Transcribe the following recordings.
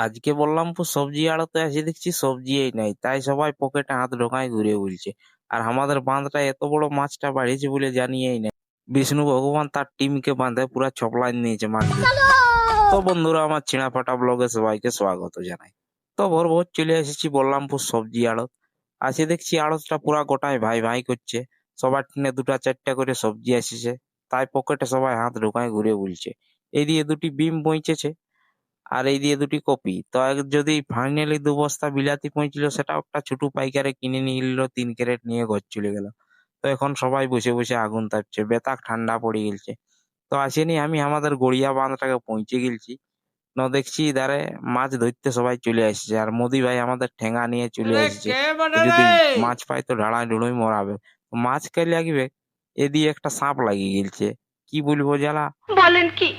আজকে বললামপুর সবজি আড়তে এসে দেখছি সবজিই নাই, তাই সবাই পকেটে হাত ঢোকায় ঘুরে বলছে। আর আমাদের বাঁধটা এত বড় মাছটা বাড়িয়েছে বলে জানিয়েই নাই। বিষ্ণু ভগবান তার টিমকে বাঁধে পুরা ছপলাই নিয়েছে মাছ ধরতে। তো বন্ধুরা, আমার ছিঁড়া ফাটা ব্লগে সবাইকে স্বাগত জানাই। তো ভোর ভোর চলে এসেছি বললামপুর সবজি আড়ত। আসে দেখছি আড়তটা পুরা গোটায় ভাই ভাই করছে। সবার টিনে দুটা চারটা করে সবজি এসেছে, তাই পকেটে সবাই হাত ঢোকায় ঘুরে বলছে। এই দিয়ে দুটি বিম বইচেছে, আর এই দিয়ে দুটি কপি। তো যদি ফাইনালি 2 বস্তা বিলাতি পৌঁছলো, সেটাও একটা ছোট পাইকারে কিনে নিয়ে নিল, 3 ক্যারেট নিয়ে ঘর চলে গেল। তো এখন সবাই বসে বসে আগুন তাপছে, বেতাক ঠান্ডা পড়ে গেছে। তো আসেনি, আমি আমাদের গড়িয়া বাঁধটাকে পৌঁছে গেছি। দেখছি ধারে মাছ ধরতে সবাই চলে আসছে, আর মোদি ভাই আমাদের ঠেঙ্গা নিয়ে চলে अरे আসছে। क्या बन তো যদি रहा है। মাছ পাই তো ঢাড়ায় ঢুড়োই মরাবে। তো মাছ কে লাগবে, এদিকে একটা সাপ লাগিয়ে গেলছে। কি বলবো জ্বালা। বলেন কি?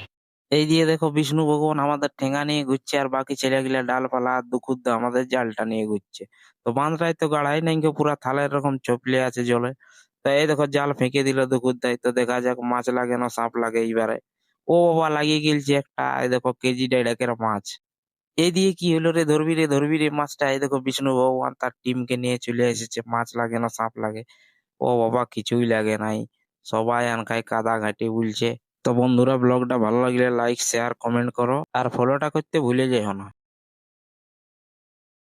এই দিয়ে দেখো বিষ্ণু ভগবান আমাদের ঠেঙ্গা নিয়ে ঘুরছে, আর বাকি ছেলেগুলা ডালপালা আর দুকুদ্দা আমাদের জালটা নিয়ে ঘুরছে। তো বাঁধটাই তো গাড়াই নাই, পুরা থালের রকম চপলে আছে জলে। তো এই দেখো জাল ফেঁকে দিল দুকুদ্দাই। তো দেখা যাক মাছ লাগে না সাপ লাগে এইবারে। ও বাবা, লাগিয়ে গেলছে একটা, এই দেখো কেজি 1.5 মাছ। এই দিয়ে কি হলো রে, ধরবি রে ধরবি রে মাছটা। এই দেখো বিষ্ণু ভগবান তার টিমকে নিয়ে চলে এসেছে। মাছ লাগে না সাপ লাগে। ও বাবা, কিছুই লাগে নাই। সবাই আনকাই কাদা ঘাটি বলছে। তো বন্ধুরা, ব্লগটা ভালো লাগলে লাইক শেয়ার কমেন্ট করো, আর ফলোটা করতে ভুলে যেও না।